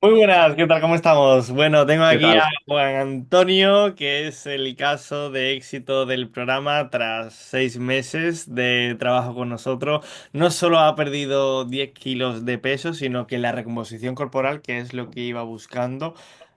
Muy buenas, ¿qué tal? ¿Cómo estamos? Bueno, tengo ¿Qué aquí a tal? Juan Antonio, que es el caso de éxito del programa tras 6 meses de trabajo con nosotros. No solo ha perdido 10 kilos de peso, sino que la recomposición corporal, que es lo que iba buscando,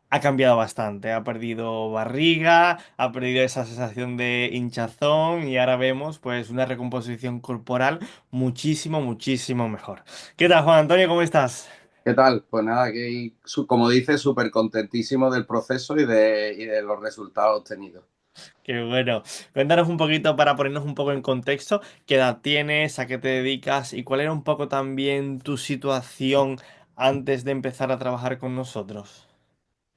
ha cambiado bastante. Ha perdido barriga, ha perdido esa sensación de hinchazón y ahora vemos pues una recomposición corporal muchísimo, muchísimo mejor. ¿Qué tal, Juan Antonio? ¿Cómo estás? ¿Qué tal? Pues nada, que como dices, súper contentísimo del proceso y de los resultados obtenidos. Qué bueno. Cuéntanos un poquito para ponernos un poco en contexto, qué edad tienes, a qué te dedicas y cuál era un poco también tu situación antes de empezar a trabajar con nosotros.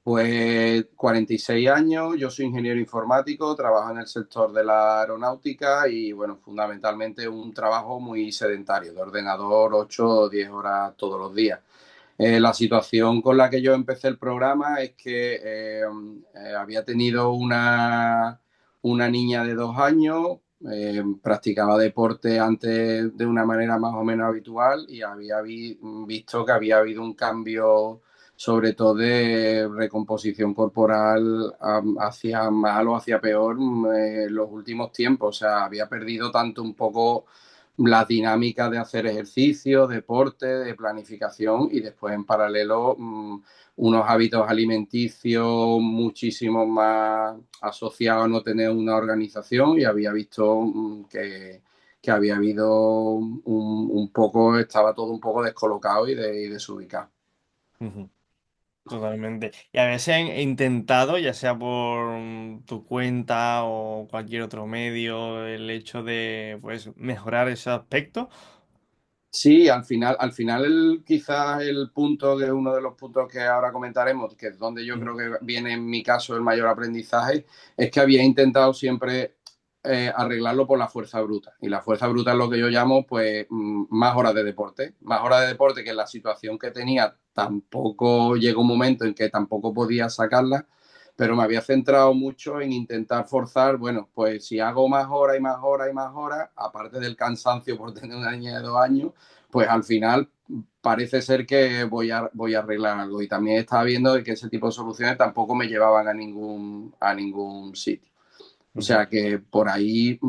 Pues 46 años, yo soy ingeniero informático, trabajo en el sector de la aeronáutica y bueno, fundamentalmente un trabajo muy sedentario, de ordenador 8 o 10 horas todos los días. La situación con la que yo empecé el programa es que había tenido una niña de 2 años, practicaba deporte antes de una manera más o menos habitual y había visto que había habido un cambio, sobre todo de recomposición corporal, hacia mal o hacia peor, en los últimos tiempos. O sea, había perdido tanto un poco las dinámicas de hacer ejercicio, deporte, de planificación y después en paralelo unos hábitos alimenticios muchísimo más asociados a no tener una organización y había visto que había habido un poco, estaba todo un poco descolocado y desubicado. Ujú. Totalmente. Y a veces he intentado, ya sea por tu cuenta o cualquier otro medio, el hecho de pues mejorar ese aspecto. Sí, al final quizás el punto de uno de los puntos que ahora comentaremos, que es donde yo Ujú. creo que viene en mi caso el mayor aprendizaje, es que había intentado siempre arreglarlo por la fuerza bruta. Y la fuerza bruta es lo que yo llamo pues más horas de deporte. Más horas de deporte que en la situación que tenía tampoco llegó un momento en que tampoco podía sacarla, pero me había centrado mucho en intentar forzar, bueno, pues si hago más horas y más horas y más horas, aparte del cansancio por tener una niña de 2 años, pues al final parece ser que voy a arreglar algo. Y también estaba viendo que ese tipo de soluciones tampoco me llevaban a ningún sitio. O Ujú. sea que por ahí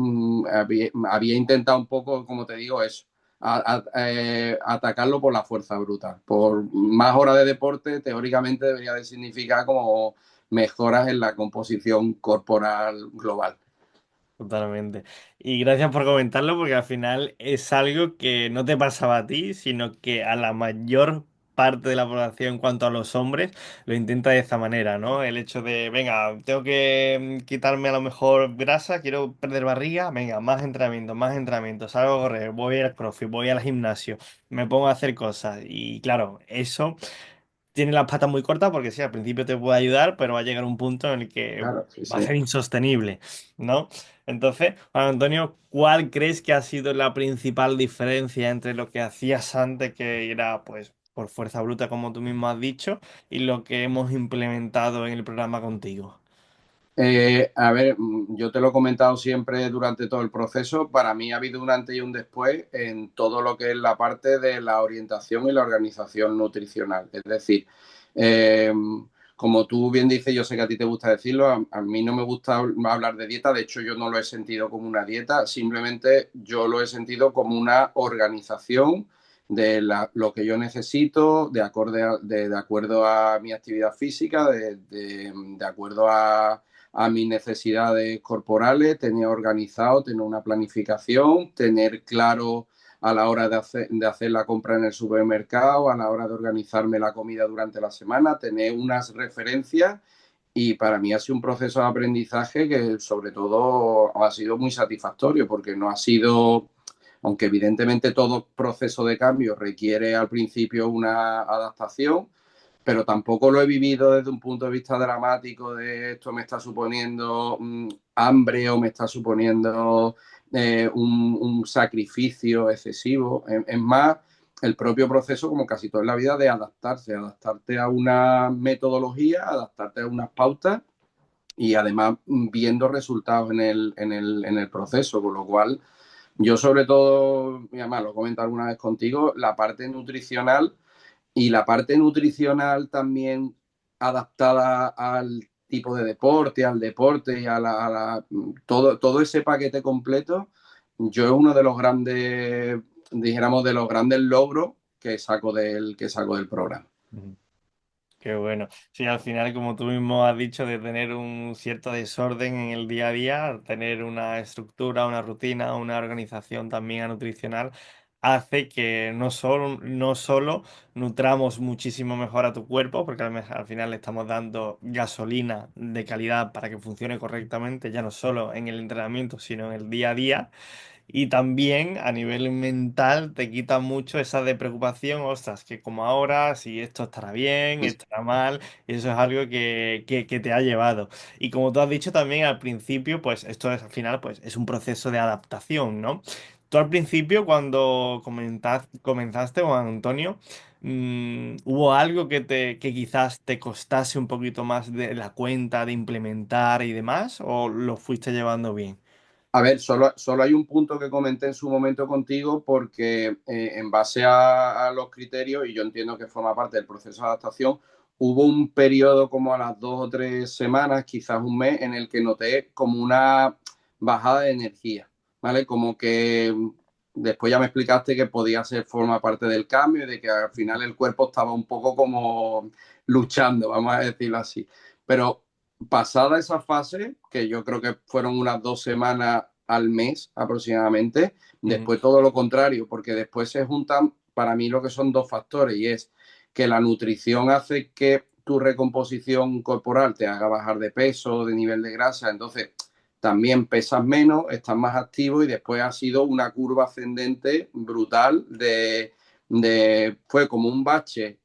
había intentado un poco, como te digo, eso, atacarlo por la fuerza bruta. Por más horas de deporte, teóricamente debería de significar como mejoras en la composición corporal global. Totalmente. Y gracias por comentarlo porque al final es algo que no te pasaba a ti, sino que a la mayor parte de la población en cuanto a los hombres lo intenta de esta manera, ¿no? El hecho de, venga, tengo que quitarme a lo mejor grasa, quiero perder barriga, venga, más entrenamiento, salgo a correr, voy al CrossFit, voy al gimnasio, me pongo a hacer cosas. Y claro, eso tiene las patas muy cortas porque sí, al principio te puede ayudar, pero va a llegar un punto en el que Claro, sí, va a sí. ser insostenible, ¿no? Entonces, Juan Antonio, ¿cuál crees que ha sido la principal diferencia entre lo que hacías antes, que era pues por fuerza bruta, como tú mismo has dicho, y lo que hemos implementado en el programa contigo? A ver, yo te lo he comentado siempre durante todo el proceso. Para mí ha habido un antes y un después en todo lo que es la parte de la orientación y la organización nutricional. Es decir, eh, como tú bien dices, yo sé que a ti te gusta decirlo, a mí no me gusta hablar de dieta, de hecho yo no lo he sentido como una dieta, simplemente yo lo he sentido como una organización de lo que yo necesito, de acuerdo a mi actividad física, de acuerdo a mis necesidades corporales, tener organizado, tener una planificación, tener claro a la hora de hacer la compra en el supermercado, a la hora de organizarme la comida durante la semana, tener unas referencias y para mí ha sido un proceso de aprendizaje que sobre todo ha sido muy satisfactorio porque no ha sido, aunque evidentemente todo proceso de cambio requiere al principio una adaptación, pero tampoco lo he vivido desde un punto de vista dramático de esto me está suponiendo hambre o me está suponiendo un sacrificio excesivo. Es más, el propio proceso, como casi todo en la vida, de adaptarte a una metodología, adaptarte a unas pautas y además viendo resultados en el proceso, con lo cual yo sobre todo, mi mamá lo comento alguna vez contigo, la parte nutricional Y la parte nutricional también adaptada al tipo de deporte, al deporte y todo ese paquete completo, yo es uno de los grandes, dijéramos, de los grandes logros que saco del programa. Ujú. Qué bueno. Sí, al final, como tú mismo has dicho, de tener un cierto desorden en el día a día, tener una estructura, una rutina, una organización también nutricional, hace que no solo nutramos muchísimo mejor a tu cuerpo, porque al final le estamos dando gasolina de calidad para que funcione correctamente, ya no solo en el entrenamiento, sino en el día a día. Y también a nivel mental te quita mucho esa de preocupación, ostras, que como ahora, si esto estará bien, estará mal, y eso es algo que te ha llevado. Y como tú has dicho también al principio, pues esto es al final, pues es un proceso de adaptación, ¿no? Tú al principio, cuando comenzaste, Juan Antonio, ¿hubo algo que quizás te costase un poquito más de la cuenta de implementar y demás, o lo fuiste llevando bien? A ver, solo hay un punto que comenté en su momento contigo porque en base a los criterios, y yo entiendo que forma parte del proceso de adaptación, hubo un periodo como a las 2 o 3 semanas, quizás un mes, en el que noté como una bajada de energía, ¿vale? Como que después ya me explicaste que podía ser forma parte del cambio y de que al final el cuerpo estaba un poco como luchando, vamos a decirlo así. Pero pasada esa fase, que yo creo que fueron unas 2 semanas al mes aproximadamente, Ujú, después todo lo contrario, porque después se juntan para mí lo que son dos factores y es que la nutrición hace que tu recomposición corporal te haga bajar de peso, de nivel de grasa, entonces también pesas menos, estás más activo y después ha sido una curva ascendente brutal fue como un bache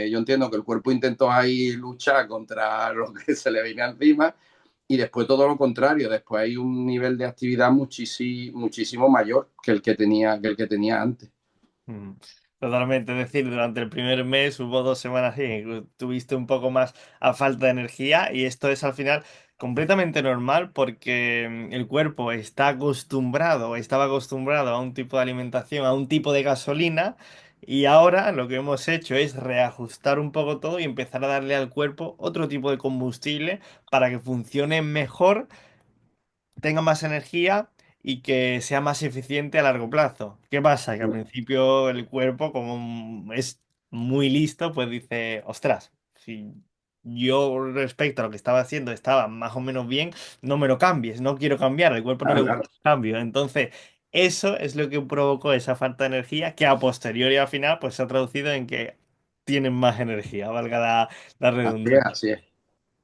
yo entiendo que el cuerpo intentó ahí luchar contra lo que se le venía encima y después todo lo contrario, después hay un nivel de actividad muchísimo mayor que el que tenía antes. ujú. Totalmente, es decir, durante el primer mes hubo 2 semanas en que tuviste un poco más a falta de energía y esto es al final completamente normal porque el cuerpo estaba acostumbrado a un tipo de alimentación, a un tipo de gasolina y ahora lo que hemos hecho es reajustar un poco todo y empezar a darle al cuerpo otro tipo de combustible para que funcione mejor, tenga más energía y que sea más eficiente a largo plazo. ¿Qué pasa? Que al principio el cuerpo, como es muy listo, pues dice, ostras, si yo respecto a lo que estaba haciendo estaba más o menos bien, no me lo cambies, no quiero cambiar, al cuerpo no le Claro, gusta claro. el cambio. Entonces, eso es lo que provocó esa falta de energía que a posteriori al final pues se ha traducido en que tienen más energía, valga la Así es, redundancia. así es.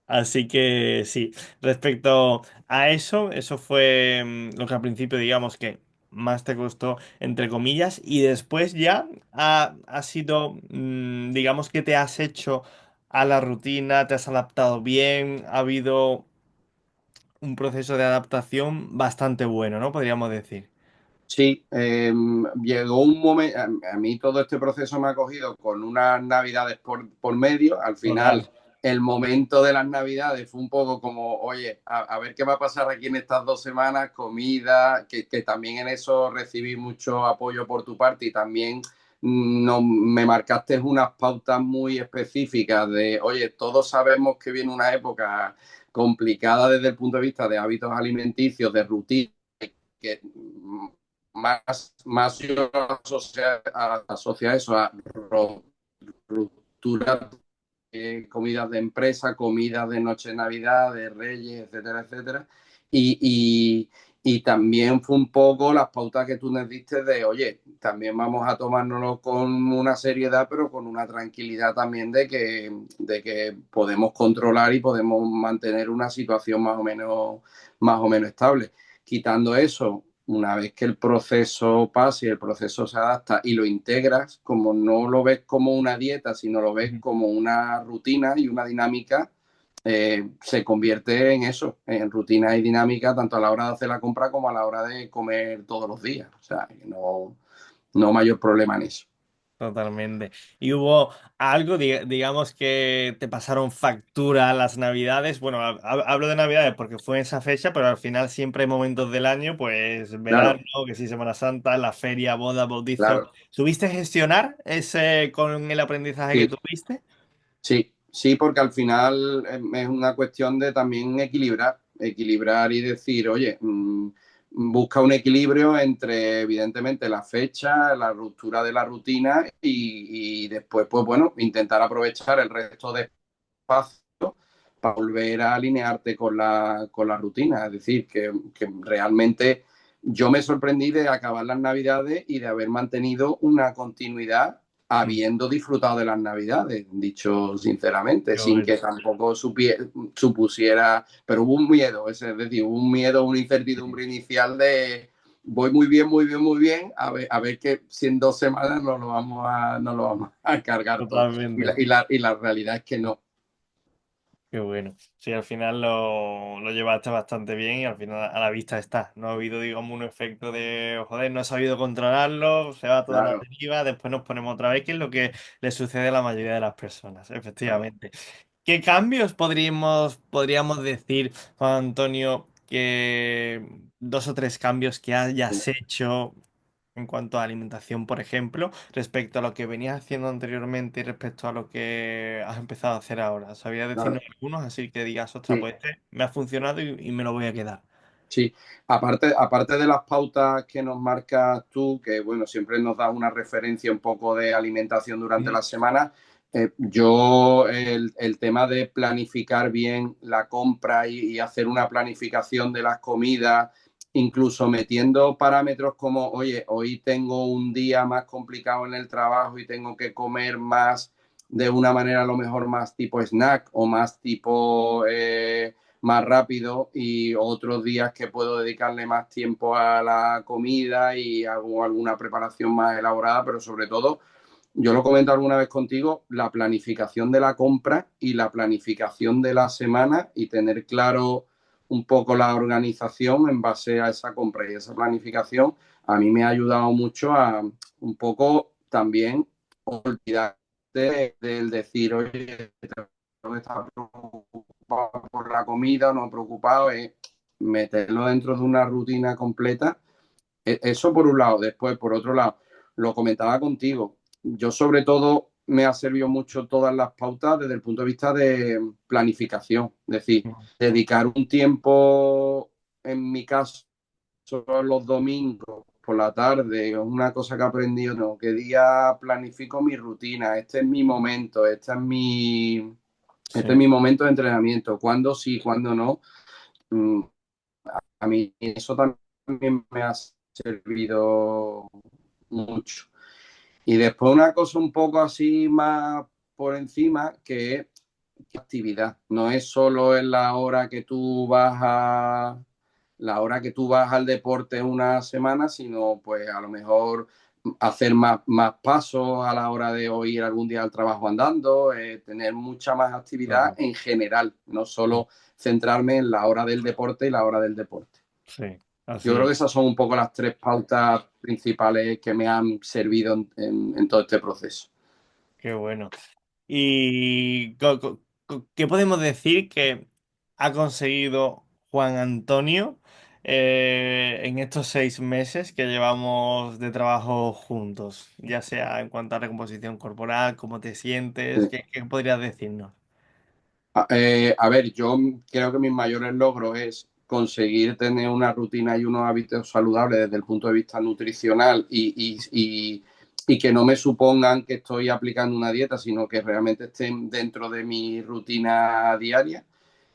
Así que sí, respecto a eso, eso fue lo que al principio digamos que más te costó, entre comillas, y después ya ha sido, digamos que te has hecho a la rutina, te has adaptado bien, ha habido un proceso de adaptación bastante bueno, ¿no? Podríamos decir. Sí, llegó un momento, a mí todo este proceso me ha cogido con unas navidades por medio, al final Total. el momento de las navidades fue un poco como, oye, a ver qué va a pasar aquí en estas 2 semanas, comida, que también en eso recibí mucho apoyo por tu parte y también no, me marcaste unas pautas muy específicas de, oye, todos sabemos que viene una época complicada desde el punto de vista de hábitos alimenticios, de rutina que más yo asocia eso a rupturas de comidas de empresa, comidas de noche de Navidad, de Reyes, etcétera, etcétera. Y, y, y también fue un poco las pautas que tú nos diste de, oye, también vamos a tomárnoslo con una seriedad, pero con una tranquilidad también de que podemos controlar y podemos mantener una situación más o menos estable. Quitando eso, una vez que el proceso pasa y el proceso se adapta y lo integras, como no lo ves como una dieta, sino lo ves como una rutina y una dinámica, se convierte en eso, en rutina y dinámica, tanto a la hora de hacer la compra como a la hora de comer todos los días. O sea, no mayor problema en eso. Totalmente. ¿Y hubo algo, digamos, que te pasaron factura las Navidades? Bueno, hablo de Navidades porque fue en esa fecha, pero al final siempre hay momentos del año, pues verano, Claro, que sí, Semana Santa, la feria, boda, bautizo. claro. ¿Subiste a gestionar ese con el aprendizaje que Sí, tuviste? sí, sí, porque al final es una cuestión de también equilibrar y decir, oye, busca un equilibrio entre, evidentemente, la fecha, la ruptura de la rutina y después, pues bueno, intentar aprovechar el resto de espacio para volver a alinearte con la rutina. Es decir, que realmente yo me sorprendí de acabar las Navidades y de haber mantenido una continuidad Mm, habiendo disfrutado de las Navidades, dicho sinceramente, qué sin bueno. que tampoco supusiera, pero hubo un miedo, es decir, hubo un miedo, una incertidumbre inicial de voy muy bien, muy bien, muy bien, a ver que si en 2 semanas no lo vamos a cargar todo. Totalmente. Y la realidad es que no. Qué bueno. Sí, al final lo llevaste bastante bien y al final a la vista está. No ha habido, digamos, un efecto de, joder, no he sabido controlarlo, se va toda la Claro, deriva, después nos ponemos otra vez, que es lo que le sucede a la mayoría de las personas, claro. efectivamente. ¿Qué cambios podríamos decir, Juan Antonio, que dos o tres cambios que hayas hecho en cuanto a alimentación, por ejemplo, respecto a lo que venías haciendo anteriormente y respecto a lo que has empezado a hacer ahora? ¿Sabías decirnos Claro, algunos? Así que digas, ostras, sí, pues este me ha funcionado y me lo voy a quedar. sí. Aparte de las pautas que nos marcas tú, que bueno, siempre nos das una referencia un poco de alimentación durante Ujú. la semana, yo el tema de planificar bien la compra y hacer una planificación de las comidas, incluso metiendo parámetros como, oye, hoy tengo un día más complicado en el trabajo y tengo que comer más de una manera a lo mejor más tipo snack o más tipo más rápido y otros días que puedo dedicarle más tiempo a la comida y hago alguna preparación más elaborada, pero sobre todo, yo lo comento alguna vez contigo, la planificación de la compra y la planificación de la semana y tener claro un poco la organización en base a esa compra y esa planificación, a mí me ha ayudado mucho a un poco también olvidar del decir, oye, tengo que estar preocupado por la comida o no preocupado, es meterlo dentro de una rutina completa. Eso por un lado. Después, por otro lado, lo comentaba contigo. Yo sobre todo me ha servido mucho todas las pautas desde el punto de vista de planificación. Es decir, dedicar un tiempo, en mi caso, los domingos por la tarde, es una cosa que he aprendido, no, qué día planifico mi rutina, este es mi momento, este es Sí, mi momento de entrenamiento, cuándo sí, cuándo no. Mm, A mí eso también me ha servido mucho. Y después una cosa un poco así más por encima, que es actividad. No es solo en la hora que tú vas al deporte una semana, sino pues a lo mejor hacer más pasos a la hora de o ir algún día al trabajo andando, tener mucha más actividad claro. en general, no solo centrarme en la hora del deporte y la hora del deporte. Sí, Yo así creo es. que esas son un poco las tres pautas principales que me han servido en todo este proceso. Qué bueno. ¿Y qué podemos decir que ha conseguido Juan Antonio en estos 6 meses que llevamos de trabajo juntos? Ya sea en cuanto a recomposición corporal, cómo te sientes, ¿qué podrías decirnos? A ver, yo creo que mis mayores logros es conseguir tener una rutina y unos hábitos saludables desde el punto de vista nutricional y que no me supongan que estoy aplicando una dieta, sino que realmente estén dentro de mi rutina diaria.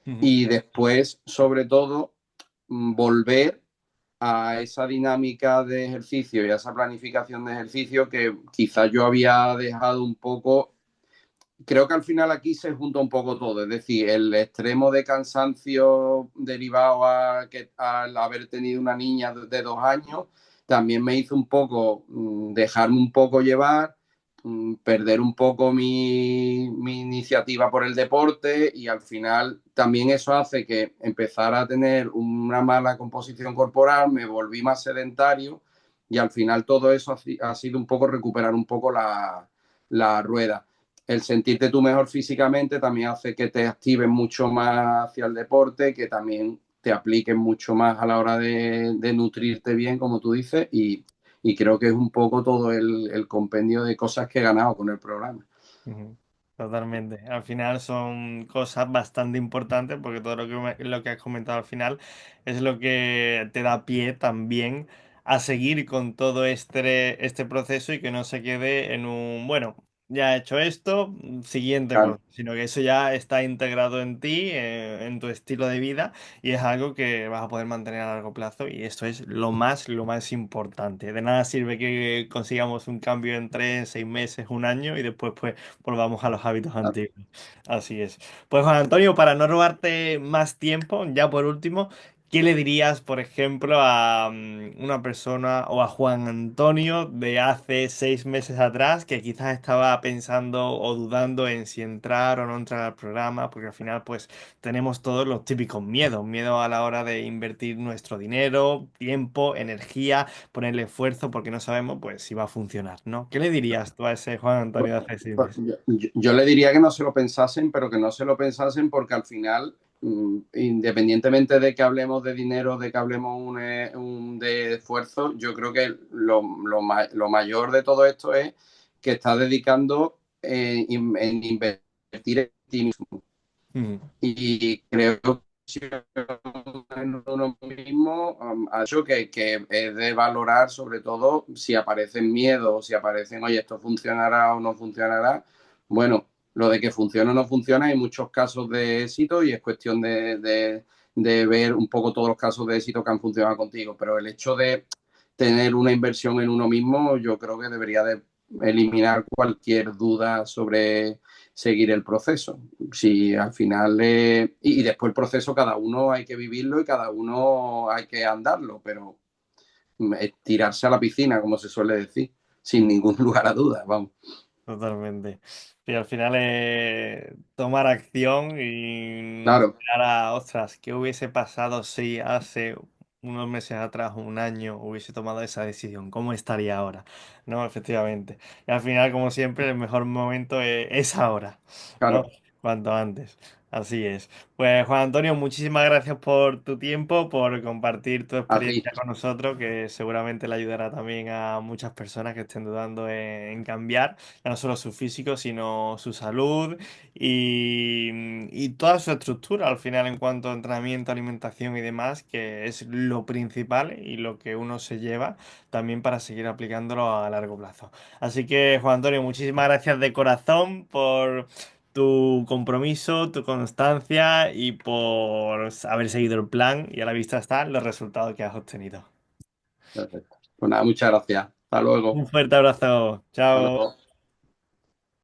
Ujú. Y después, sobre todo, volver a esa dinámica de ejercicio y a esa planificación de ejercicio que quizás yo había dejado un poco. Creo que al final aquí se junta un poco todo, es decir, el extremo de cansancio derivado al haber tenido una niña de 2 años también me hizo un poco dejarme un poco llevar, perder un poco mi iniciativa por el deporte y al final también eso hace que empezara a tener una mala composición corporal, me volví más sedentario y al final todo eso ha sido un poco recuperar un poco la rueda. El sentirte tú mejor físicamente también hace que te actives mucho más hacia el deporte, que también te apliques mucho más a la hora de nutrirte bien, como tú dices, y creo que es un poco todo el compendio de cosas que he ganado con el programa. Ujú. Totalmente. Al final son cosas bastante importantes porque todo lo que has comentado al final es lo que te da pie también a seguir con todo este proceso y que no se quede en un, bueno, ya he hecho esto, siguiente Claro, cosa, sino que eso ya está integrado en ti, en tu estilo de vida y es algo que vas a poder mantener a largo plazo y esto es lo más importante. De nada sirve que consigamos un cambio en 3, 6 meses, un año y después pues volvamos a los hábitos claro. antiguos. Así es. Pues Juan Antonio, para no robarte más tiempo, ya por último, ¿qué le dirías, por ejemplo, a una persona o a Juan Antonio de hace 6 meses atrás que quizás estaba pensando o dudando en si entrar o no entrar al programa? Porque al final, pues tenemos todos los típicos miedos, miedo a la hora de invertir nuestro dinero, tiempo, energía, ponerle esfuerzo porque no sabemos pues si va a funcionar, ¿no? ¿Qué le dirías tú a ese Juan Pues, Antonio de hace seis pues, meses? yo le diría que no se lo pensasen, pero que no se lo pensasen porque al final, independientemente de que hablemos de dinero, de que hablemos de esfuerzo, yo creo que lo mayor de todo esto es que estás dedicando en invertir en ti mismo. Ujú. Y creo que en uno mismo ha hecho que es de valorar sobre todo si aparecen miedos, si aparecen, oye, esto funcionará o no funcionará. Bueno, lo de que funciona o no funciona, hay muchos casos de éxito y es cuestión de ver un poco todos los casos de éxito que han funcionado contigo, pero el hecho de tener una inversión en uno mismo, yo creo que debería de eliminar cualquier duda sobre seguir el proceso. Si al final, y después el proceso cada uno hay que vivirlo y cada uno hay que andarlo, pero es tirarse a la piscina, como se suele decir, sin ningún lugar a dudas, vamos. Totalmente. Y al final tomar acción y no Claro, esperar a, ostras, ¿qué hubiese pasado si hace unos meses atrás, un año, hubiese tomado esa decisión? ¿Cómo estaría ahora? No, efectivamente. Y al final, como siempre, el mejor momento es ahora, ¿no? claro, Cuanto antes. Así es. Pues Juan Antonio, muchísimas gracias por tu tiempo, por compartir tu a ti, experiencia con nosotros, que seguramente le ayudará también a muchas personas que estén dudando en cambiar ya no solo su físico, sino su salud y toda su estructura al final en cuanto a entrenamiento, alimentación y demás, que es lo principal y lo que uno se lleva también para seguir aplicándolo a largo plazo. Así que, Juan Antonio, muchísimas gracias de corazón por tu compromiso, tu constancia y por haber seguido el plan y a la vista están los resultados que has obtenido. perfecto. Pues nada, muchas gracias. Hasta luego. Un fuerte abrazo. Hasta Chao. luego.